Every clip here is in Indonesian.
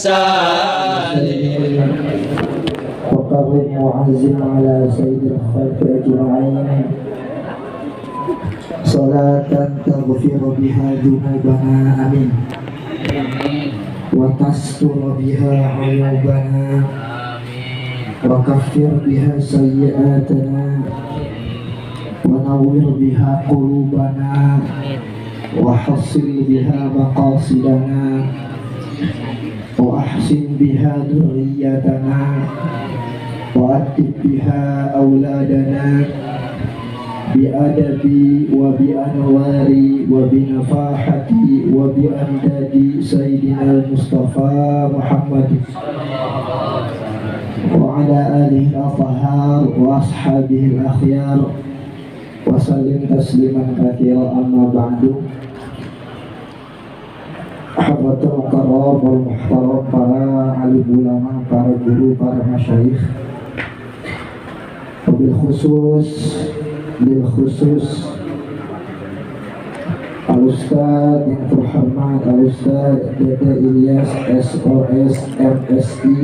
وسلم وقرب معزم على سيد الخلق أجمعين صلاة تغفر بها ذنوبنا آمين وتستر بها عيوبنا وكفر بها سيئاتنا ونور بها قلوبنا وحصل بها مقاصدنا وأحسن بها ذريتنا وأدب بها أولادنا بأدب وبأنوار وبنفاحة وبأمداد سيدنا المصطفى محمد وعلى آله الأطهار وأصحابه الأخيار وسلم تسليما كثيرا. أما بعد Hadratul Mukarram wal Muhtaram, para alim ulama, para guru, para masyayikh, bil khusus Al-Ustaz yang terhormat Al-Ustaz Dede Ilyas SOS MSI,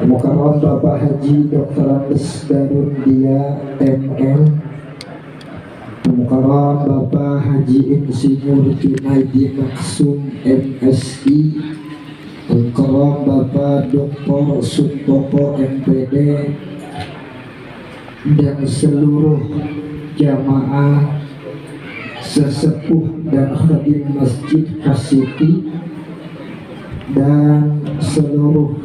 Mukarram Bapak Haji Dr. Andes Darun Dia MM, Mukarram Bapak Haji Insinyur Junaidi Maksum MSI, Mukarram Bapak Dr. Sutopo MPD, dan seluruh jamaah sesepuh dan khadim Masjid Kasiti dan seluruh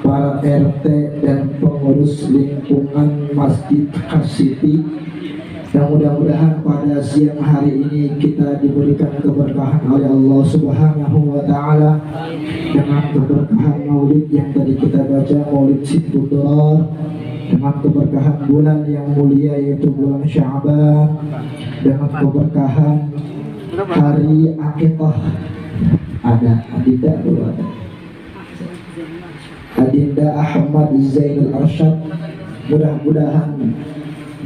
para RT dan pengurus lingkungan Masjid Kasiti. Dan mudah-mudahan pada siang hari ini kita diberikan keberkahan oleh Allah Subhanahu wa Ta'ala dengan keberkahan maulid yang tadi kita baca, maulid Sittudrar, dengan keberkahan bulan yang mulia yaitu bulan Sya'ban, dengan keberkahan hari Akikah. Ada Adinda dulu, ada Adinda Ahmad Zainul Arsyad. Mudah-mudahan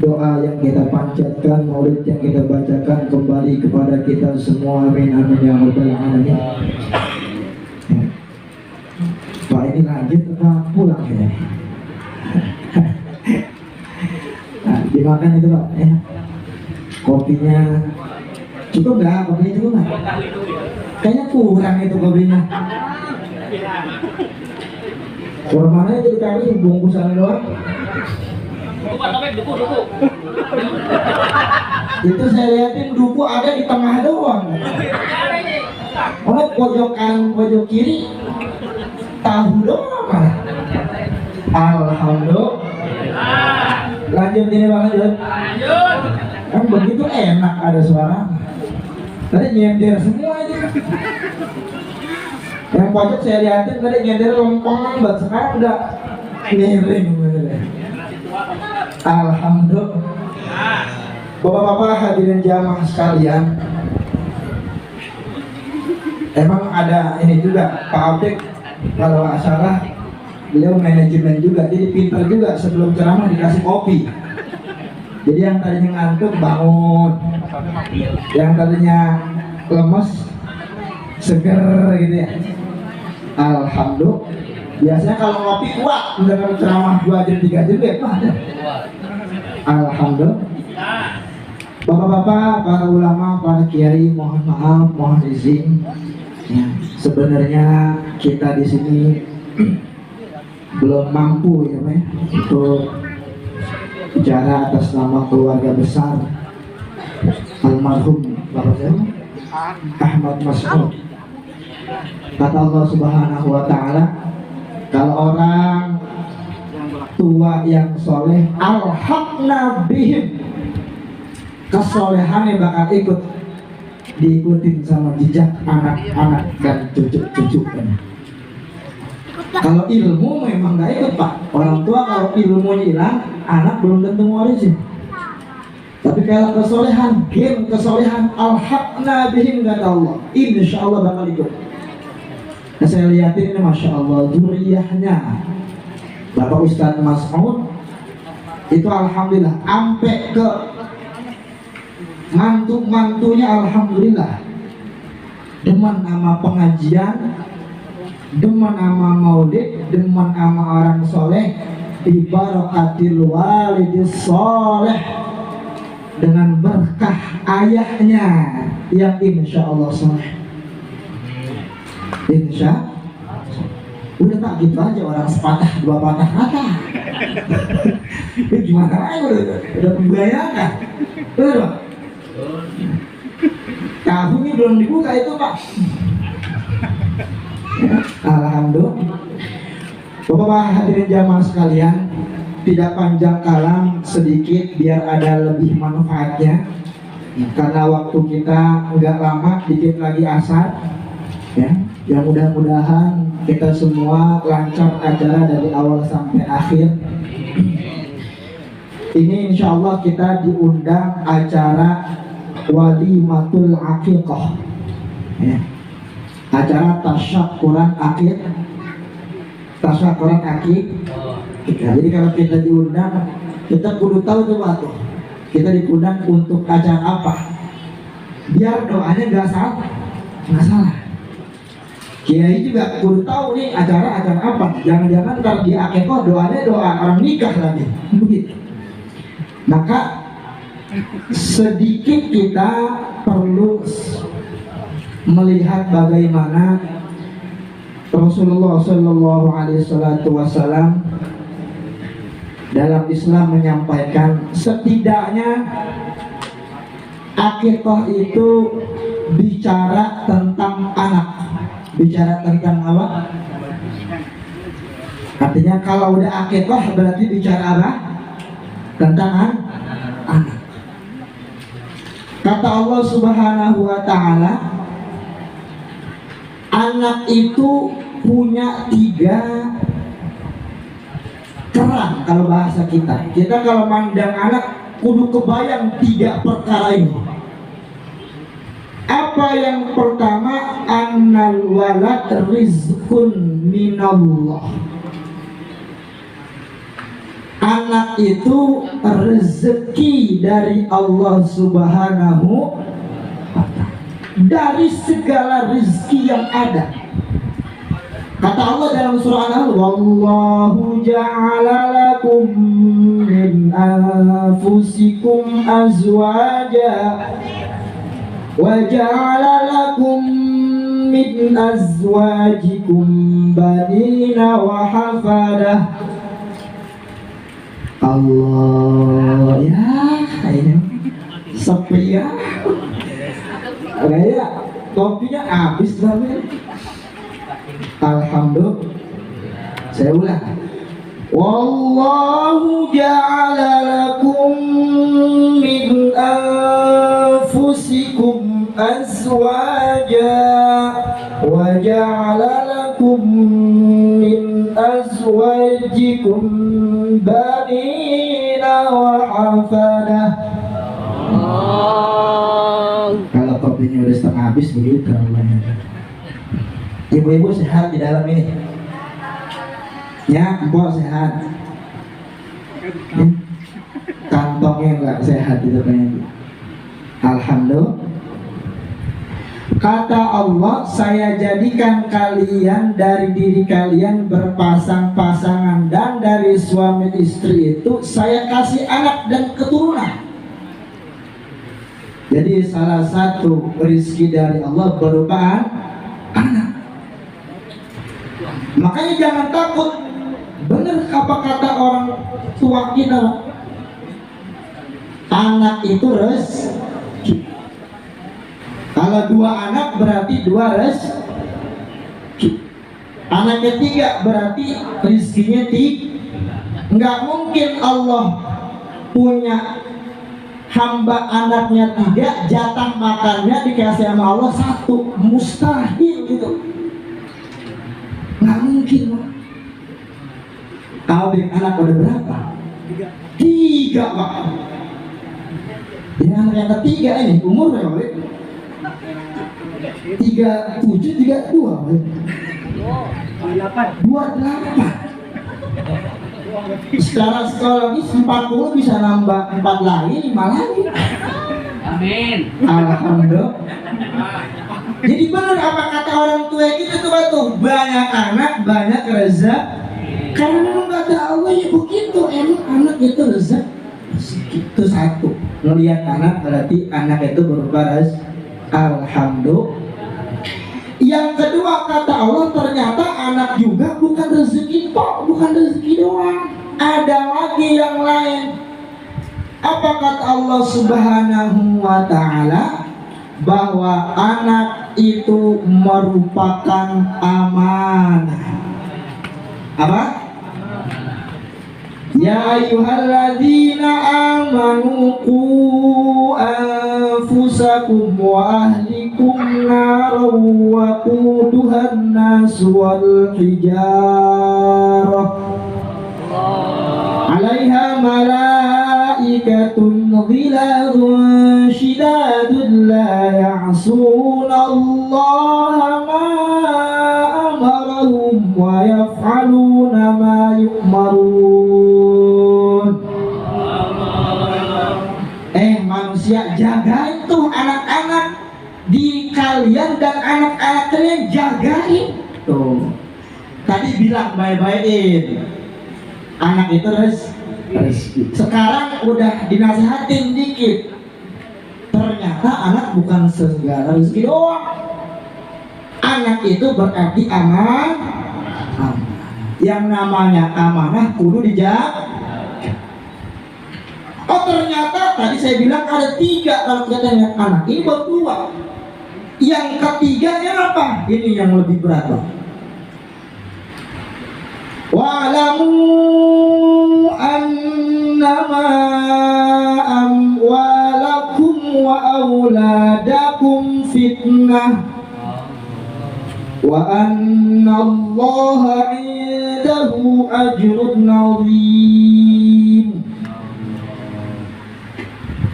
doa yang kita panjatkan, maulid yang kita bacakan kembali kepada kita semua. Amin amin ya rabbal alamin. Pak, ini lanjut atau pulang ya? Nah, dimakan itu Pak ya. Kopinya cukup nggak? Kopinya cukup nggak? Kayaknya kurang itu kopinya. Kurang mana itu dikali bungkusan doang? Duku. Itu saya lihatin duku ada di tengah doang. Oh, pojok kanan, pojok kiri tahu doang. Alhamdulillah. Lanjut ini Bang, lanjut. Kan begitu enak ada suara. Tadi nyender semua itu. Yang pojok saya lihatin tadi nyender lompong banget, sekarang udah miring. Alhamdulillah. Bapak-bapak hadirin jamaah sekalian, emang ada ini juga Pak Abdek, kalau nggak salah beliau manajemen juga, jadi pintar juga sebelum ceramah dikasih kopi. Jadi yang tadinya ngantuk bangun, yang tadinya lemes seger gitu ya. Alhamdulillah. Biasanya kalau ngopi kuat, udah kalau ceramah 2 jam 3 jam ya ada. Alhamdulillah. Bapak-bapak, para ulama, para kiai, mohon maaf, mohon izin. Ya, sebenarnya kita di sini belum mampu ya Pak, untuk bicara atas nama keluarga besar almarhum Bapak siapa? Ahmad Mas'ud. Kata Allah Subhanahu wa Ta'ala, kalau orang tua yang soleh, alhaqna bihim, kesolehannya bakal ikut diikutin sama jejak anak-anak dan cucu-cucu. Kalau ilmu memang gak ikut Pak. Orang tua kalau ilmunya hilang, anak belum tentu waris. Tapi kalau kesolehan, kesolehan alhaqna bihim kata Allah, insya Allah bakal ikut. Nah, saya lihatin ini Masya Allah, zuriyahnya Bapak Ustadz Mas'ud itu alhamdulillah, sampai ke mantu-mantunya alhamdulillah demen sama pengajian, demen sama maulid, demen sama orang soleh, ibarakatil walidis soleh, dengan berkah ayahnya yang insya Allah soleh. Insya udah tak gitu aja, orang sepatah dua patah kata. Gimana aja udah membayangkan. Betul. Tahu ini belum dibuka itu Pak. Alhamdulillah. Bapak hadirin jamaah sekalian, tidak panjang kalam, sedikit biar ada lebih manfaatnya. Karena waktu kita nggak lama, dikit lagi asar. Ya mudah-mudahan kita semua lancar acara dari awal sampai akhir. Ini insya Allah kita diundang acara walimatul aqiqah, ya. Acara tasyakuran akhir, tasyakuran akhir. Jadi kalau kita diundang, kita kudu tahu tuh Pak, kita diundang untuk acara apa, biar doanya nggak salah. Kiai juga kudu tahu nih acara apa. Jangan-jangan ntar di akikah doanya doa orang nikah lagi. Begitu. Maka sedikit kita perlu melihat bagaimana Rasulullah Shallallahu Alaihi Wasallam dalam Islam menyampaikan setidaknya akikah itu bicara tentang anak. Bicara tentang apa? Artinya kalau udah akikah berarti bicara apa? Tentang anak. Kata Allah Subhanahu wa Ta'ala, anak itu punya 3 keran. Kalau bahasa kita kalau mandang anak kudu kebayang 3 perkara ini. Apa yang pertama? Annal walad rizqun minallah. Anak itu rezeki dari Allah Subhanahu wa Ta'ala, dari segala rezeki yang ada. Kata Allah dalam surah An-Nahl, wallahu ja'ala lakum min anfusikum azwaja wa ja'ala lakum min azwajikum banina wa hafadah. Allah ya, ini sepi ya. Kayak kopinya habis banget. Alhamdulillah. Saya ulang. Wallahu ja'ala lakum min anfusikum azwaja wa ja'ala lakum min azwajikum banina wa hafadah. Kalau kopinya udah setengah habis begitu. Ibu-ibu sehat di dalam ini? Ya, empok sehat. Kantongnya enggak sehat di depannya. Alhamdulillah. Kata Allah, saya jadikan kalian dari diri kalian berpasang-pasangan, dan dari suami istri itu saya kasih anak dan keturunan. Jadi salah satu rezeki dari Allah berupa anak. Makanya jangan takut. Benar apa kata orang tua kita, anak itu rezeki. Kalau 2 anak berarti 2 rezeki. Anak ketiga berarti rezekinya 3. Enggak mungkin Allah punya hamba anaknya 3, jatah makannya dikasih sama Allah 1. Mustahil gitu. Nggak mungkin. Adik anak udah berapa? 3 Pak. Ini anak yang ketiga ini umur berapa? 37, 32. 28. Sekarang psikologis 40 bisa nambah 4 lagi, 5 lagi. Amin. Alhamdulillah. Jadi benar apa kata orang tua kita tuh banyak anak banyak rezeki. Karena memang kata Allah ya begitu, emang anak itu rezeki. Itu satu. Melihat anak berarti anak itu berupa rezeki. Alhamdulillah. Yang kedua kata Allah ternyata anak juga bukan rezeki tok, bukan rezeki doang. Ada lagi yang lain. Apa kata Allah Subhanahu wa taala? Bahwa anak itu merupakan amanah. Apa? Ya ayyuhalladzina amanu qu anfusakum wa ahlikum naran wa quduhan nas wal hijarah 'alaiha malaikatun ghiladun shidadun la ya'suna Allah ma amarahum wa yaf'aluna ma yu'marun. Manusia jagain tuh anak-anak di kalian dan anak-anak kalian jagain tuh. Tadi bilang baik-baikin anak itu rezeki. Sekarang udah dinasehatin dikit. Ternyata anak bukan segala rezeki doang. Anak itu berarti amanah. Yang namanya amanah kudu dijaga. Oh ternyata tadi saya bilang ada 3 kalau katanya anak. Ini baru 2. Yang ketiganya apa? Ini yang lebih berat loh. Wa'lamu annama amwalakum wa auladakum fitnah wa anna Allaha 'indahu ajrun 'azim.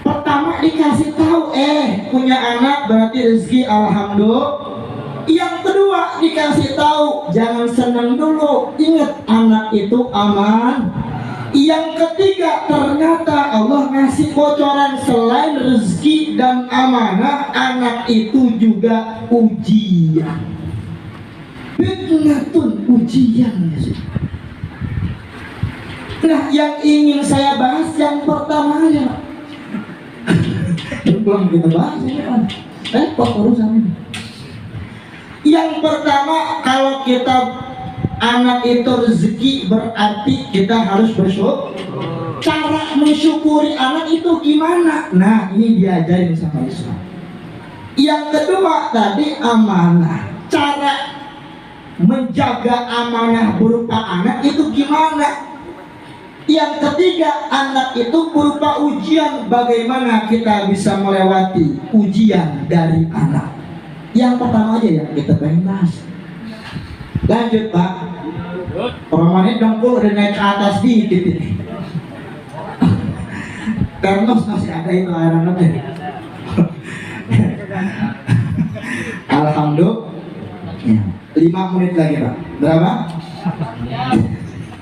Pertama dikasih tahu punya anak berarti rezeki, alhamdulillah. Yang kedua dikasih tahu jangan senang dulu, ingat anak itu aman. Yang ketiga ternyata Allah ngasih bocoran selain rezeki dan amanah, anak itu juga ujian. Fitnatun, ujian. Nah yang ingin saya bahas yang pertama ya. Belum kita bahas ya. Repot urusan ini. Yang pertama kalau kita anak itu rezeki berarti kita harus bersyukur. Cara mensyukuri anak itu gimana? Nah ini diajarin sama Islam. Yang kedua tadi amanah. Cara menjaga amanah berupa anak itu gimana? Yang ketiga anak itu berupa ujian. Bagaimana kita bisa melewati ujian dari anak? Yang pertama aja yang kita pengen bahas. Lanjut Pak. Romannya dengkul udah naik ke atas dikit ini. Termos masih ada itu air hangatnya. Alhamdulillah. 5 menit lagi Pak. Berapa?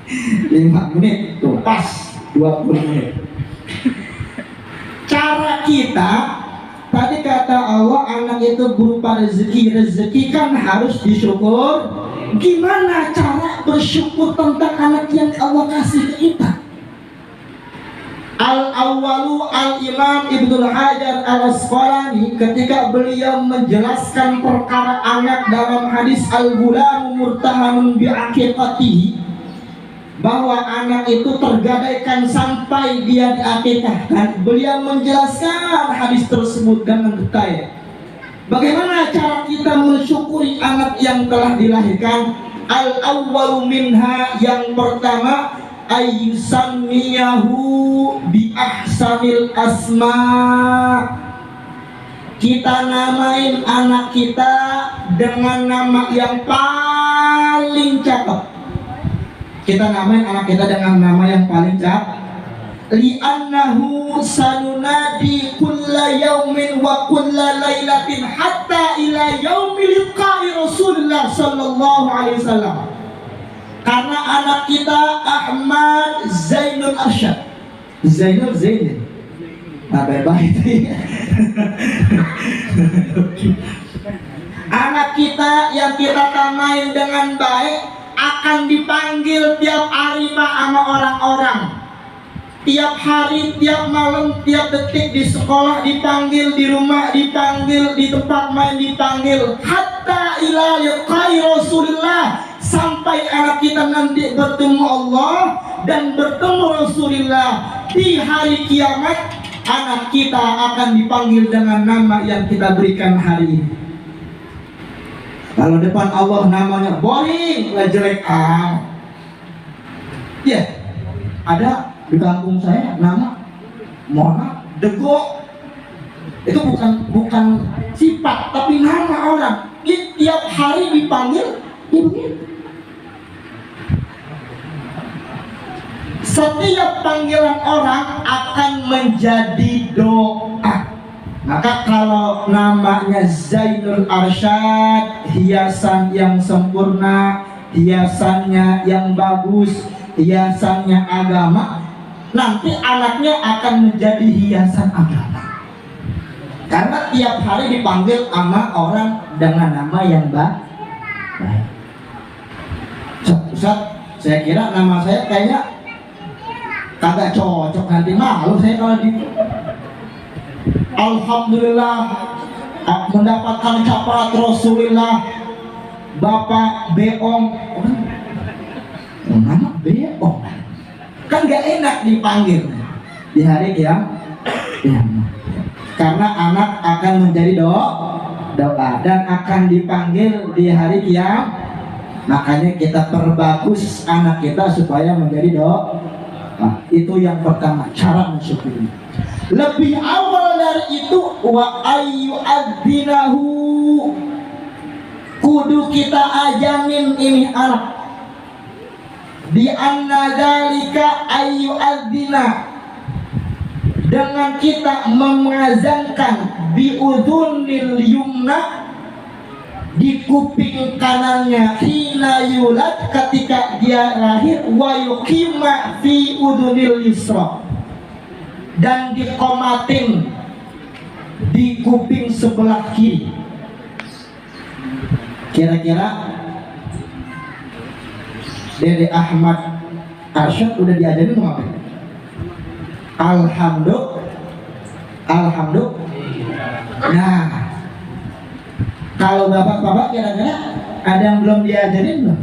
5 menit tuh pas 20 menit. Cara kita tadi kata Allah anak itu berupa rezeki. Rezeki kan harus disyukur. Gimana cara bersyukur tentang anak yang Allah kasih ke kita? Al-awwalu al-imam Ibnu Hajar al-Asqalani ketika beliau menjelaskan perkara anak dalam hadis al-gulamu murtahanun bi'aqiqatihi, bahwa anak itu tergadaikan sampai dia diakikahkan. Beliau menjelaskan hadis tersebut dengan detail. Bagaimana cara kita mensyukuri anak yang telah dilahirkan? Al-awwalu minha, yang pertama ayyusammiyahu bi ahsanil asma. Kita namain anak kita dengan nama yang paling cakep. Kita namain anak kita dengan nama yang paling cakep. Li'annahu sanunadi kulla yaumin wa kulla lailatin hatta ila yaumi liqa'i Rasulullah sallallahu alaihi wasallam. Karena anak kita Ahmad Zainul Arsyad. Zainul Zainul. Nah, baik-baik. Anak kita yang kita tamain dengan baik akan dipanggil tiap hari Pak sama orang-orang. Tiap hari, tiap malam, tiap detik di sekolah dipanggil, di rumah dipanggil, di tempat main dipanggil. Hatta ila liqai Rasulillah, sampai anak kita nanti bertemu Allah dan bertemu Rasulullah di hari kiamat. Anak kita akan dipanggil dengan nama yang kita berikan hari ini. Kalau depan Allah namanya boring, jelek ya, ada di kampung saya nama Mona Dego. Itu bukan sifat tapi nama orang. Tiap hari dipanggil ini. Setiap panggilan orang akan menjadi doa. Maka kalau namanya Zainul Arsyad, hiasan yang sempurna, hiasannya yang bagus, hiasannya agama, nanti anaknya akan menjadi hiasan agama. Karena tiap hari dipanggil sama orang dengan nama yang baik. Ustaz, saya kira nama saya kayaknya kagak cocok, nanti malu saya kalau di. Alhamdulillah mendapatkan syafaat Rasulullah Bapak Beong. Nama Beong kan gak enak dipanggil di hari kiamat. Karena anak akan menjadi doa dan akan dipanggil di hari kiamat. Makanya kita perbagus anak kita supaya menjadi doa. Nah, itu yang pertama, cara mensyukuri. Lebih awal dari itu, wa ayyu adzinahu, kudu kita ajanin ini anak. Di anna dzalika ayyu adzina, dengan kita mengazankan bi udhunil yumna, di kuping kanannya, hina yulad, ketika dia lahir, wa yuqima fi udhunil yusra, dan dikomatin di kuping sebelah kiri. Kira-kira Dede Ahmad Arsyad udah diajarin apa? Alhamdulillah. Nah, kalau bapak-bapak kira-kira ada yang belum diajarin belum?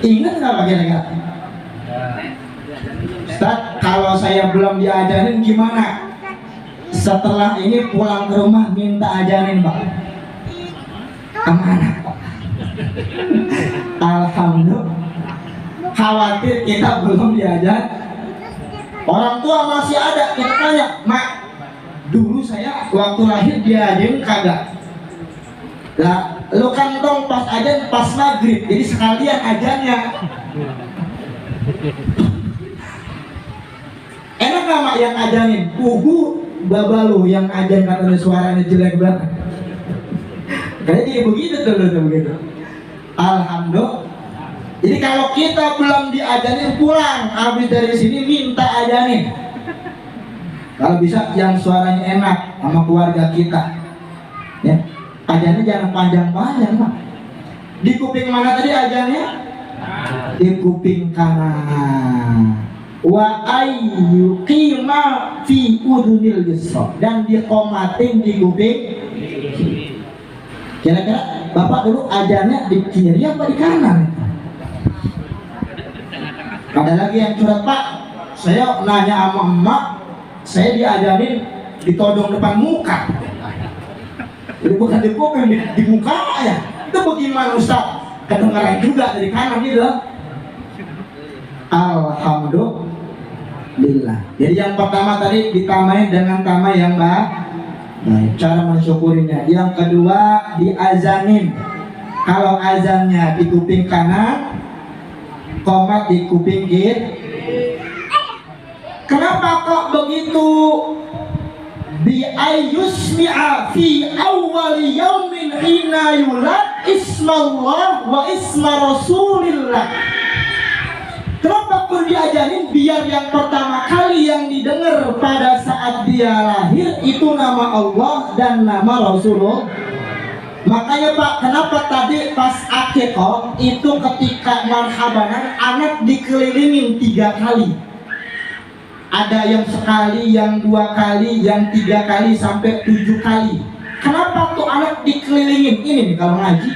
Ingat nggak Pak kira-kira? Ustaz, kalau saya belum diajarin gimana? Setelah ini pulang ke rumah minta ajarin Pak. Amanah Pak. Alhamdulillah. Khawatir kita belum diajar. Orang tua masih ada, kita tanya, Mak, dulu saya waktu lahir diajarin kagak? Lah, lu kantong pas ajan pas maghrib, jadi sekalian ajannya. Enak gak Mak yang ajanin? Ugu babalu yang ajan katanya suaranya jelek banget. Kayaknya begitu tuh begitu. Alhamdulillah. Jadi kalau kita belum diajarin, pulang habis dari sini minta ajarin. Kalau bisa yang suaranya enak sama keluarga kita, ya, ajannya jangan panjang-panjang Pak. Di kuping mana tadi ajannya? Di kuping kanan. Wa ayyuqima fi udhunil yusra, dan dikomatin di kuping. Kira-kira Bapak dulu ajarnya di kiri apa di kanan? Ada lagi yang curhat, Pak, saya nanya sama emak, saya diajarin ditodong depan muka. Jadi bukan di kuping, di muka ya. Itu bagaimana Ustaz? Kedengaran juga dari kanan gitu. Alhamdulillah. Jadi yang pertama tadi ditamain dengan nama yang baik. Cara mensyukurinya. Yang kedua diazanin. Kalau azannya di kuping kanan, qomat di kuping kiri. Kenapa kok begitu? Bi ayyusmi'a fi awwali yaumin hina yulad ismallah wa isma rasulillah. Kenapa perlu diajarin? Biar yang pertama kali yang didengar pada saat dia lahir itu nama Allah dan nama Rasulullah. Makanya Pak, kenapa tadi pas akikoh itu ketika marhabanan anak dikelilingin 3 kali. Ada yang sekali, yang 2 kali, yang 3 kali sampai 7 kali. Kenapa tuh anak dikelilingin? Ini nih kalau ngaji.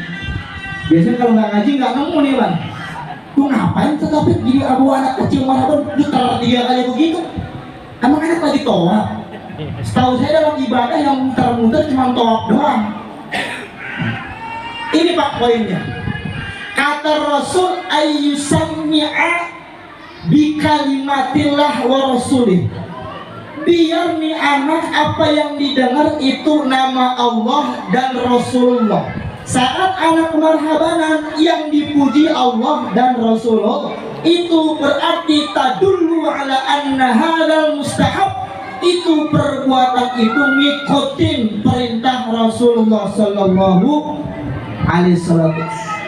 Biasanya kalau nggak ngaji nggak nemu nih Bang. Tuh ngapain tetapi jadi abu anak kecil marhaban ditelar 3 kali begitu? Emang anak lagi tawaf? Setahu saya dalam ibadah yang muter-muter cuma tawaf doang. Ini Pak poinnya. Kata Rasul ayyusammi'a bi kalimatillah wa rasulih. Biar nih anak apa yang didengar itu nama Allah dan Rasulullah. Saat anak marhabanan yang dipuji Allah dan Rasulullah, itu berarti tadullu ala anna hadzal mustahab. Itu perbuatan itu ngikutin perintah Rasulullah sallallahu alaihi wasallam.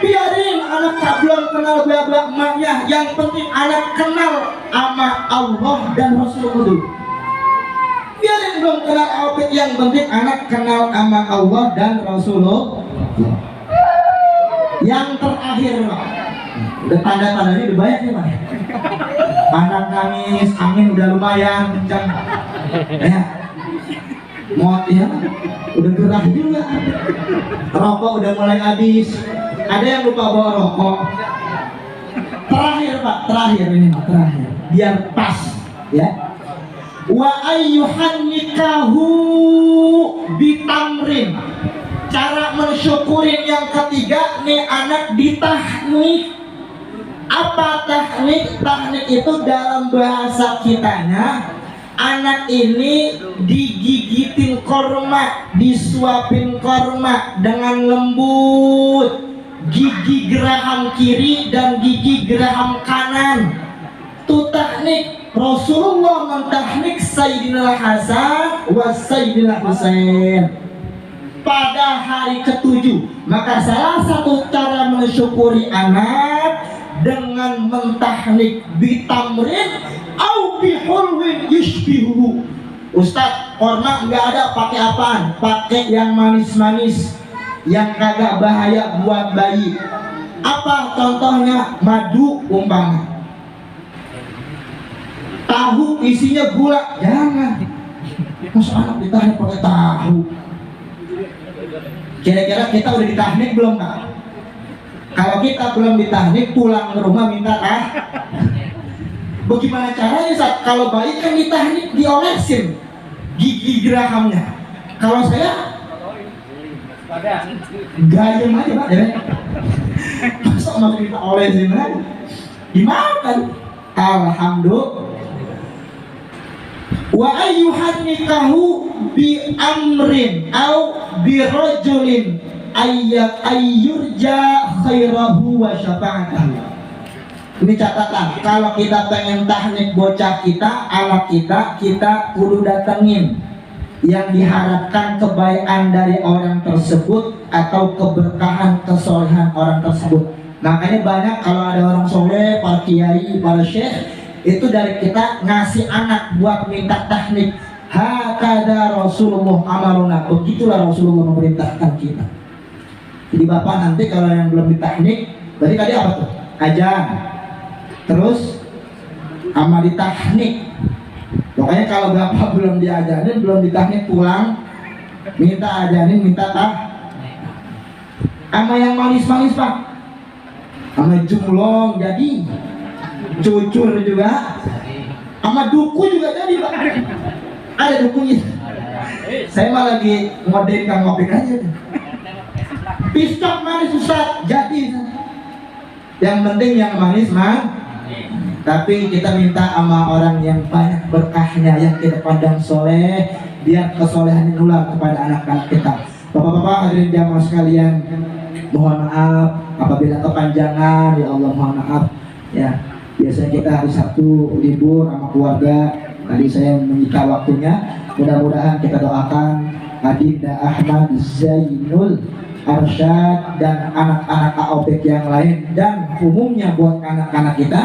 Biarin anak belum kenal bla-bla emaknya, yang penting anak kenal sama Allah dan Rasulullah dulu. Biarin belum kenal apa, yang penting anak kenal sama Allah dan Rasulullah. Yang terakhir Pak, udah tanda-tandanya udah banyak nih Pak. Anak nangis, angin udah lumayan kencang. Ya, mau ya, udah gerah juga. Rokok udah mulai habis. Ada yang lupa bawa rokok. Terakhir Pak, terakhir ini Pak, terakhir. Biar pas, ya. Wa ayyuhan nikahu bitamrin. Cara mensyukurin yang ketiga nih anak ditahnik. Apa tahnik? Tahnik itu dalam bahasa kitanya anak ini digigitin korma, disuapin korma dengan lembut. Gigi geraham kiri dan gigi geraham kanan. Itu tahnik. Rasulullah mentahnik Sayyidina Hasan wa Sayyidina Husain pada hari ke-7. Maka salah satu cara mensyukuri anak dengan mentahnik bitamrin au bihulwin yushbihu. Ustaz, korma nggak ada, pakai apaan? Pakai yang manis-manis, yang kagak bahaya buat bayi. Apa contohnya? Madu umpama. Tahu isinya gula, jangan. Masa anak ditahnik pakai tahu? Kira-kira kita udah ditahnik belum Pak? Kalau kita belum ditahnik, pulang ke rumah minta bagaimana caranya Ustaz? Kalau bayi kan ditahnik diolesin gigi gerahamnya. Kalau saya gayem aja Pak ya. Masa mau kita olesin aja dimakan. Alhamdulillah. Wa ayyuhan nikahu bi amrin au bi rajulin ayyurja khairahu wa syafa'atahu. Ini catatan, kalau kita pengen tahnik bocah kita, anak kita kudu datengin yang diharapkan kebaikan dari orang tersebut atau keberkahan kesolehan orang tersebut. Makanya banyak kalau ada orang soleh, para kiai, para syekh, itu dari kita ngasih anak buat minta tahnik. Hakada Rasulullah amaruna. Begitulah Rasulullah memerintahkan kita. Jadi bapak nanti kalau yang belum ditahnik, berarti tadi apa tuh? Ajan. Terus sama ditahnik. Pokoknya kalau bapak belum diajarin, belum ditahnik, pulang minta ajarin, minta sama yang manis-manis Pak, sama jumlong jadi, cucur juga, sama duku juga jadi Pak. Ada dukunya. Saya mah lagi ngodein Kang Opik aja. Pistok manis Ustaz, jadi. Yang penting yang manis mah. Tapi kita minta sama orang yang banyak berkahnya, yang kita pandang soleh, biar kesolehan nular kepada anak-anak kita. Bapak-bapak hadirin jamaah sekalian, mohon maaf apabila kepanjangan, ya Allah mohon maaf. Ya, biasanya kita hari Sabtu libur sama keluarga. Tadi saya menyita waktunya. Mudah-mudahan kita doakan Adinda Ahmad Zainul Arsyad dan anak-anak AOPEK yang lain, dan umumnya buat anak-anak kita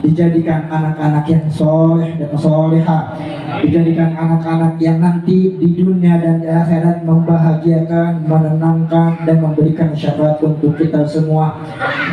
dijadikan anak-anak yang soleh dan solehah, dijadikan anak-anak yang nanti di dunia dan di akhirat membahagiakan, menenangkan, dan memberikan syafaat untuk kita semua.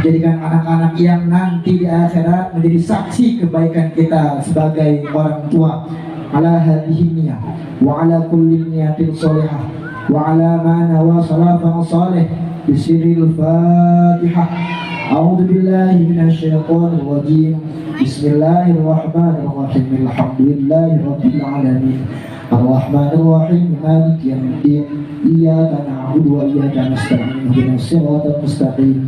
Jadikan anak-anak yang nanti di akhirat menjadi saksi kebaikan kita sebagai orang tua. Ala hadhihi niyah wa ala kulli niyatin solehah wa ala ma nawa salafan salih bisiril fatihah. A'udzu billahi minasyaitonir rajim. Bismillahirrahmanirrahim. Alhamdulillahi rabbil alamin. Arrahmanir rahim. Maliki yaumiddin. Iyyaka na'budu wa iyyaka nasta'in. Ihdinas siratal mustaqim.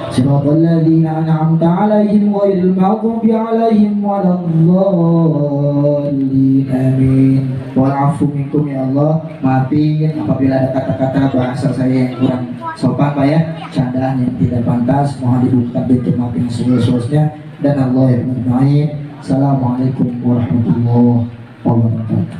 Siratal ladzina an'amta 'alaihim ghairil maghdubi 'alaihim waladdallin. Amin. Wa'fu minkum ya Allah. Maafin apabila ada kata-kata bahasa saya yang kurang sopan Pak ya, candaan yang tidak pantas, mohon dibuka pintu maaf yang seluas-luasnya. Dan Allah yang berbaik. Assalamualaikum warahmatullahi wabarakatuh.